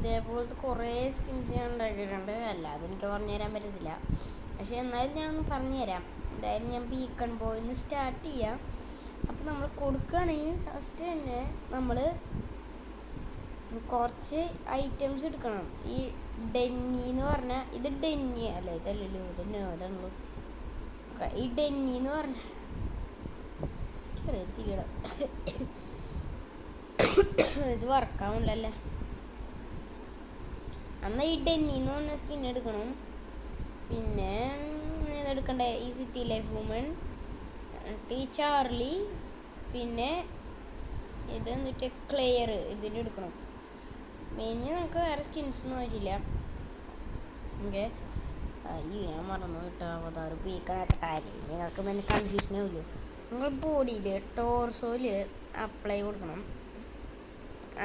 ഇതേപോലത്തെ കുറേ സ്കിൻസ് ഞാൻ ഉണ്ടാക്കിയിട്ടുണ്ട്. അല്ലാതെ എനിക്ക് പറഞ്ഞു തരാൻ പറ്റത്തില്ല. പക്ഷെ എന്നാലും ഞാൻ ഒന്ന് പറഞ്ഞുതരാം. എന്തായാലും ഞാൻ ബീക്കൺ ബോയിന്ന് സ്റ്റാർട്ട് ചെയ്യാം. അപ്പം നമ്മൾ കൊടുക്കുകയാണെങ്കിൽ ഫസ്റ്റ് തന്നെ നമ്മൾ കുറച്ച് ഐറ്റംസ് എടുക്കണം. ഈ ഡെന്നി എന്ന് പറഞ്ഞാൽ ഇത് ഡെന്നി അല്ല, ഇതല്ലല്ലോ, ഇത് നോഡാണല്ലോ. ഈ ഡെന്നി എന്ന് പറഞ്ഞാൽ അറിയത്തില്ല, ഇത് വർക്കാവുന്നില്ലല്ലേ. എന്നാൽ ഈ ഡെന്നി എന്ന് പറഞ്ഞ സ്കിൻ എടുക്കണം. പിന്നെ ഇതെടുക്കണ്ടേ ഈ സിറ്റി ലൈഫ് വുമൺ, ടീ ചാർലി, പിന്നെ ഇത് എന്നിട്ട് ക്ലെയർ, ഇതിൻ്റെ എടുക്കണം. മെയിന് നമുക്ക് വേറെ സ്കിൻസൊന്നും ആവശ്യമില്ല. ഓക്കെ, ഈ ഞാൻ മറന്നു കേട്ടോ. അവതാറ് ഉപയോഗിക്കാനൊക്കെ കാര്യം നിങ്ങൾക്ക് തന്നെ കൺഫ്യൂഷൻ ആവില്ലോ. നിങ്ങൾ ബോഡിയിൽ ടോർസോയിൽ അപ്ലൈ കൊടുക്കണം.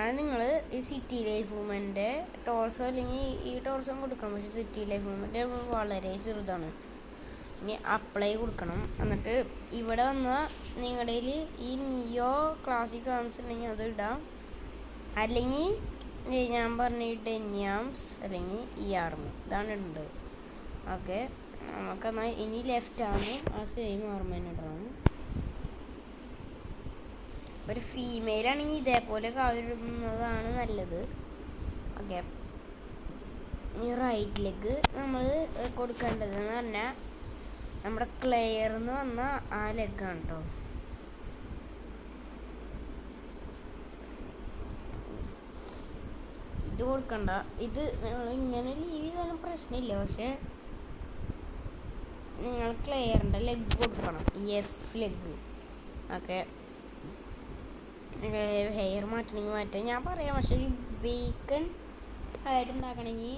അത് നിങ്ങൾ ഈ സിറ്റി ലൈഫ് വുമൻ്റെ ടോർസോ അല്ലെങ്കിൽ ഈ ടോർസോ കൊടുക്കാം. പക്ഷേ സിറ്റി ലൈഫ് വുമൻ്റെ വളരെ ചെറുതാണ്. ഇനി അപ്ലൈ കൊടുക്കണം. എന്നിട്ട് ഇവിടെ വന്നാൽ നിങ്ങളുടെ ഈ നിയോ ക്ലാസിക് ആംസ് ഉണ്ടെങ്കിൽ അത് ഇടാം. അല്ലെങ്കിൽ ഞാൻ പറഞ്ഞ ഈ ഡെന്യാംസ് അല്ലെങ്കിൽ ഈ ആർമ ഇതാണ് ഇടേണ്ടത്. ഓക്കെ, നമുക്കെന്നാൽ ഇനി ലെഫ്റ്റാണ് ആ സെയിം ആർമ തന്നെ ഇടണം. ഒരു ഫീമെയിലാണെങ്കിൽ ഇതേപോലെ കാവിടുന്നതാണ് നല്ലത്. ഓക്കെ, ഈ റൈറ്റ് ലെഗ് നമ്മൾ കൊടുക്കേണ്ടതെന്ന് പറഞ്ഞാൽ നമ്മുടെ ക്ലെയർ എന്ന് വന്ന ആ ലെഗാണ് കേട്ടോ. ഇത് കൊടുക്കണ്ട, ഇത് നിങ്ങൾ ഇങ്ങനെ ലീവ് ചെയ്താലും പ്രശ്നമില്ല. പക്ഷെ നിങ്ങൾ ക്ലെയറിൻ്റെ ലെഗ് കൊടുക്കണം, എഫ് ലെഗ്. ഓക്കെ, ഹെയർ മാറ്റണമെങ്കിൽ മാറ്റാം, ഞാൻ പറയാം. പക്ഷെ ഒരു ബേക്കൺ ആയിട്ട് ഉണ്ടാക്കണമെങ്കിൽ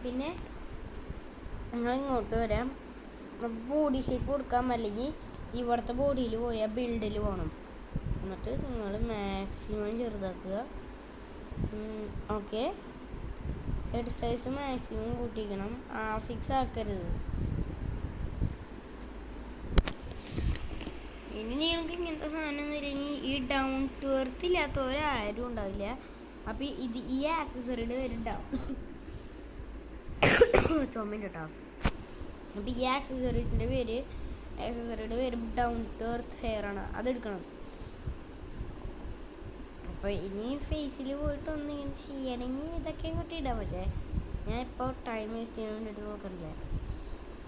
പിന്നെ നിങ്ങൾ ഇങ്ങോട്ട് വരാം, ബോഡി ഷേപ്പ് കൊടുക്കാം. അല്ലെങ്കിൽ ഇവിടുത്തെ ബോഡിയിൽ പോയാൽ ബിൽഡിൽ പോകണം. എന്നിട്ട് നിങ്ങൾ മാക്സിമം ചെറുതാക്കുക. ഓക്കെ, ഹെഡ് സൈസ് മാക്സിമം കൂട്ടിക്കണം, R6 ആക്കരുത്. ഇനി നിങ്ങൾക്ക് ഇങ്ങനത്തെ സാധനം ഇല്ലെങ്കിൽ ഈ ഡൗൺ ടു എർത്ത് ഇല്ലാത്തവരാരും ഉണ്ടാവില്ല. അപ്പം ഇത് ഈ ആക്സസറിയുടെ പേരുണ്ടാവും ചുമ കേട്ടോ. അപ്പം ഈ ആക്സസറീസിൻ്റെ പേര് ഡൗൺ ടു എർത്ത് ഹെയർ ആണ്, അതെടുക്കണം. അപ്പോൾ ഇനി ഫേസിൽ പോയിട്ട് ഒന്നിങ്ങനെ ചെയ്യണമെങ്കിൽ ഇതൊക്കെ ഇങ്ങോട്ട് ഇടാം. പക്ഷേ ഞാൻ ഇപ്പോൾ ടൈം വേസ്റ്റ് ചെയ്യാൻ വേണ്ടിയിട്ട് നോക്കണില്ല.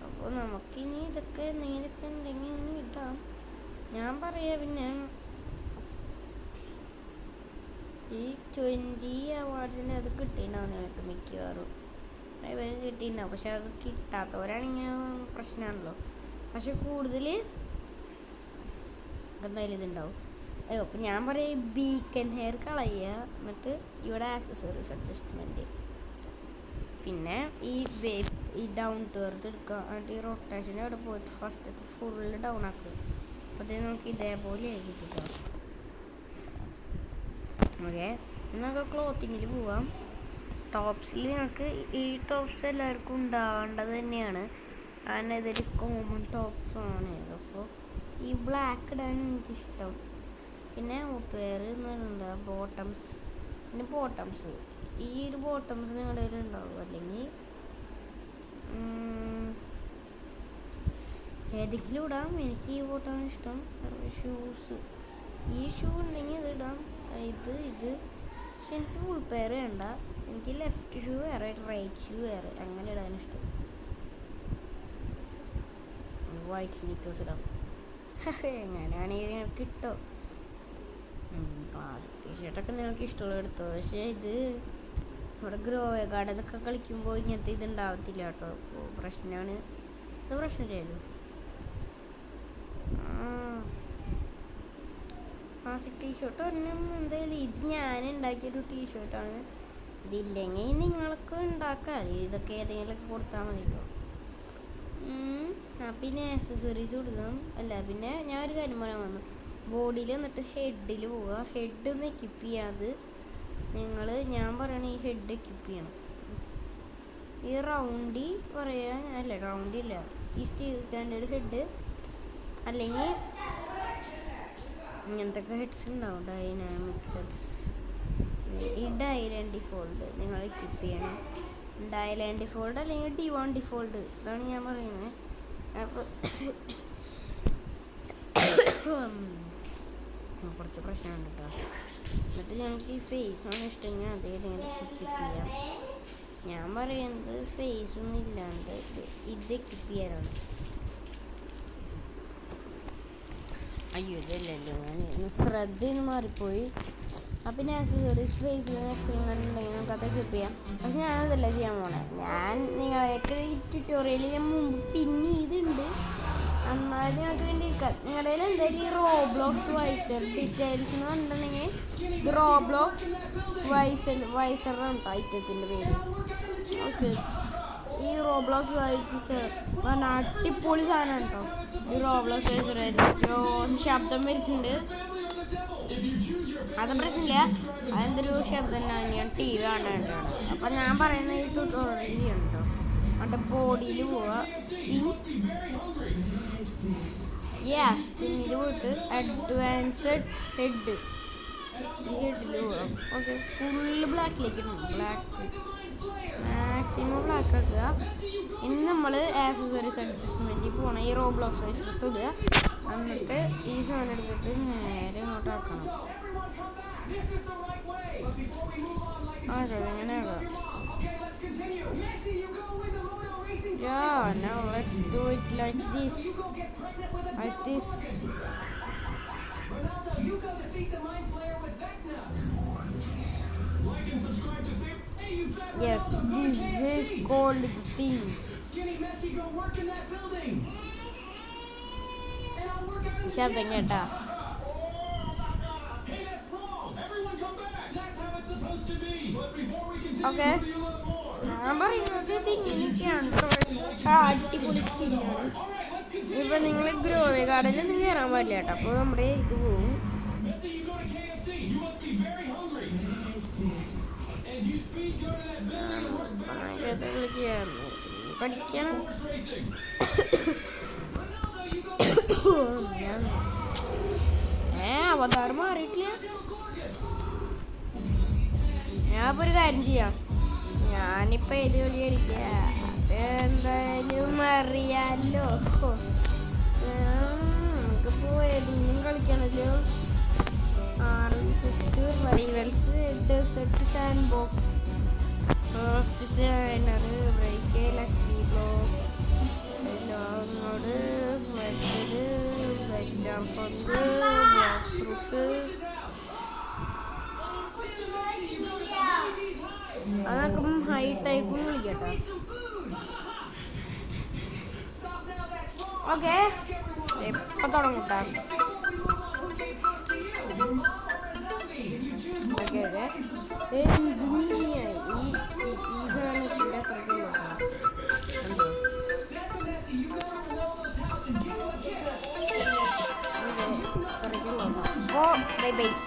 അപ്പോൾ നമുക്കിനി ഇതൊക്കെ എന്തെങ്കിലുമൊക്കെ ഉണ്ടെങ്കിൽ ഇനി ഇടാം. ഞാൻ പറയാം. പിന്നെ ഈ 20 അവാർഡ്സിൻ്റെ അത് കിട്ടിയിട്ടുണ്ടാവും നിങ്ങൾക്ക് മിക്കവാറും. കിട്ടിയിട്ടുണ്ടാവും. പക്ഷെ അത് കിട്ടാത്തവരാണെങ്കിൽ പ്രശ്നമാണല്ലോ. പക്ഷെ കൂടുതൽ എന്തായാലും ഇതുണ്ടാവും. അപ്പം ഞാൻ പറയാം, ബീക്കൻ ഹെയർ കളയുക. എന്നിട്ട് ഇവിടെ ആക്സസറീസ് അഡ്ജസ്റ്റ്മെൻറ്റ്, പിന്നെ ഈ ഡൗൺ ടു എർത്ത് എടുക്കുക. എന്നിട്ട് ഈ റൊട്ടേഷൻ്റെ അവിടെ പോയിട്ട് ഫസ്റ്റത്തെ ഫുള്ള് ഡൗൺ ആക്കുക. അപ്പോഴത്തേക്ക് നമുക്ക് ഇതേപോലെ ആയി കിട്ടിട്ടോ. ഓക്കെ, നമുക്ക് ക്ലോത്തിങ്ങിൽ പോവാം. ടോപ്സിൽ ഞങ്ങൾക്ക് ഈ ടോപ്സ് എല്ലാവർക്കും ഉണ്ടാവേണ്ടത് തന്നെയാണ്. കാരണം ഇതൊരു കോമൺ ടോപ്സാണ്. അപ്പോൾ ഈ ബ്ലാക്ക് ഇടാൻ എനിക്കിഷ്ടം. പിന്നെ ഔട്ട്വെയർ എന്ന് പറയുന്നത് ബോട്ടംസ്. പിന്നെ ബോട്ടംസ്, ഈ ഒരു ബോട്ടംസ് നിങ്ങളുടെ കയ്യിൽ ഉണ്ടാവും. അല്ലെങ്കിൽ ഏതെങ്കിലും ഇടാം. എനിക്ക് ഈ ബോട്ടമാണ് ഇഷ്ടം. ഷൂസ്, ഈ ഷൂ ഉണ്ടെങ്കിൽ ഇത് ഇടാം. ഇത് പക്ഷെ എനിക്ക് ഫുൾ പെയർ വേണ്ട. എനിക്ക് ലെഫ്റ്റ് ഷൂ വേറെ, റൈറ്റ് ഷൂ വേറെ, അങ്ങനെ ഇടാൻ ഇഷ്ടം. വൈറ്റ് സ്നീക്കേഴ്സ് ഇടാം. എങ്ങനെയാണെങ്കിൽ നിങ്ങൾക്ക് കിട്ടും. ക്ലാസിക് ടീഷർട്ടൊക്കെ നിങ്ങൾക്ക് ഇഷ്ടമുള്ള എടുത്തോ. പക്ഷേ ഇത് ഇവിടെ ഗ്രോ ഗാർഡനൊക്കെ കളിക്കുമ്പോൾ ഇങ്ങനത്തെ ഇതുണ്ടാവത്തില്ല കേട്ടോ. അപ്പോൾ പ്രശ്നമാണ്. ഇത് പ്രശ്നമില്ലല്ലോ. ക്ലാസിക് ടീഷർട്ട് പറഞ്ഞാൽ എന്തായാലും ഇത് ഞാൻ ഉണ്ടാക്കിയൊരു ടീഷർട്ടാണ്. ഇതില്ലെങ്കിൽ നിങ്ങൾക്ക് ഉണ്ടാക്കാം. ഇതൊക്കെ ഏതെങ്കിലുമൊക്കെ കൊടുത്താൽ മതിയല്ലോ. പിന്നെ ആക്സസറീസ് കൊടുക്കാം. അല്ല, പിന്നെ ഞാൻ ഒരു കാര്യം പറയാൻ വന്നു. ബോഡിയിൽ വന്നിട്ട് ഹെഡിൽ പോവുക. ഹെഡ് ഒന്ന് എക്വിപ്പ് ചെയ്യാത് ഞാൻ പറയണ ഈ ഹെഡ് എക്വിപ്പ് ചെയ്യണം. ഈ റൗണ്ടി പറയാൻ അല്ല, റൗണ്ടില്ല, ഈ സ്റ്റീൽ സ്റ്റാൻഡേർഡ് ഹെഡ് അല്ലെങ്കിൽ ഇങ്ങനത്തെ ഹെഡ്സ് ഉണ്ടാവും, ഡൈനാമിക് ഹെഡ്സ്. ഈ ഡൈലാൻഡ് ഡിഫോൾട്ട് നിങ്ങൾ എക്വിപ്പ് ചെയ്യണം. ഡൈലാൻഡ് ഡിഫോൾട്ട് അല്ലെങ്കിൽ D1 ഡിഫോൾട്ട്, ഇതാണ് ഞാൻ പറയുന്നത്. അപ്പോൾ കുറച്ച് പ്രശ്നമുണ്ട് കേട്ടോ. എന്നിട്ട് ഞങ്ങൾക്ക് ഈ ഫേസാണ് ഇഷ്ടമെങ്കിൽ അതേ നിങ്ങൾ എക്വിപ്പ് ചെയ്യാം. ഞാൻ പറയുന്നത് ഫേസൊന്നും ഇല്ലാണ്ട് ഇത് എക്വിപ്പ് ചെയ്യാനാണ്. അയ്യോ ഇതല്ലല്ലോ, ഞാൻ ശ്രദ്ധയിൽ മാറിപ്പോയി. അപ്പം ഞാൻ ആക്സസറീസ് ഫേസിൽ വെച്ചിട്ടുണ്ടെങ്കിൽ നമുക്കത് എക്വിപ്പ് ചെയ്യാം. പക്ഷെ ഞാനതല്ല ചെയ്യാൻ പോണേ. ഞാൻ നിങ്ങൾക്ക് ഈ ട്യൂട്ടോറിയൽ ഞാൻ മുമ്പ് പിന്നെ ഇതുണ്ട്, എന്നാലും ഞങ്ങൾക്ക് വേണ്ടി നിങ്ങളുടെ എന്തായാലും ഈ റോബ്ലോക്സ് വൈസർ ഡീറ്റെയിൽസ് എന്ന് പറഞ്ഞിട്ടുണ്ടെങ്കിൽ ഇത് റോബ്ലോക്സ് വൈസറാണ് കേട്ടോ ഐറ്റത്തിൻ്റെ പേര്. ഓക്കെ, ഈ റോബ്ലോക്സ് വൈസർ പറഞ്ഞ അടിപൊളി സാധനമാണ് കേട്ടോ. ഈ റോബ്ലോക്സ് വൈസറായിരുന്നു ശബ്ദം വരുന്നുണ്ട്, അത് പ്രശ്നമില്ല. അതെന്തൊരു ശബ്ദം ഞാൻ TV കാണാനായിട്ടാണ്. അപ്പം ഞാൻ പറയുന്ന ഈ ട്യൂട്ടോറിയൽ ചെയ്യണം കേട്ടോ. അവിടെ ബോഡിയിൽ പോവുക, സ്കിന്നിൽ പോയിട്ട് അഡ്വാൻസ്ഡ് ഹെഡ്, ഈ ഹെഡിൽ പോകാം. ഓക്കെ, ഫുള്ള് ബ്ലാക്കിലേക്ക് ഇടണം. മാക്സിമം ബ്ലാക്ക് ആക്കുക. ഇനി നമ്മൾ ആക്സസറീസ് അഡ്ജസ്റ്റ്മെൻറ്റിൽ പോകണം. ഈ റോബ്ലോക്സ് വെച്ചിട്ട് ഇടുക. എന്നിട്ട് ഈ സാധനം എടുത്തിട്ട് നേരെ ഇങ്ങോട്ട് ആക്കണം. ഇങ്ങനെ ആകാം. Yeah, now let's do it like this. Like this. Yes, this is called the thing. ശബ്ദം കേട്ടാ? ഓക്കെ, ഞാൻ പറയുന്നത് ഇതിങ്ങനെയൊക്കെയാണ്. അടിപൊളി സ്കിന്നാണ്. ഇപ്പം നിങ്ങൾ ഗ്രോവേ ഗാർഡനിൽ കയറാൻ പാടില്ല കേട്ടോ. അപ്പോൾ നമ്മുടെ ഇത് പോവും. പഠിക്കണം. അവതാരം മാറിയിട്ടില്ല. ഞാനിപ്പോൾ ഒരു കാര്യം ചെയ്യാം. ഞാനിപ്പോൾ ഏത് കളി കളിക്കുക എന്തായാലും അറിയാമല്ലോ. നമുക്കിപ്പോൾ ഏതെങ്കിലും കളിക്കണല്ലോ. Rivals, desert sand box, first stander, break, lucky block, ലോങ്ങോട്, മറ്റത് വെറ്റാം പന്ത്, ബോക്സ് ഫ്രൂട്ട്സ്, അതൊക്കെ ഹൈറ്റായിക്കും കളിക്കട്ടോ. ഓക്കെ, എപ്പം തുടങ്ങട്ടാ? ഓക്കെ ഓക്കെ, ഈ സാധനത്തിൻ്റെ അത്രയ്ക്ക് നോക്കാം. ഓ ബൈ ബൈ.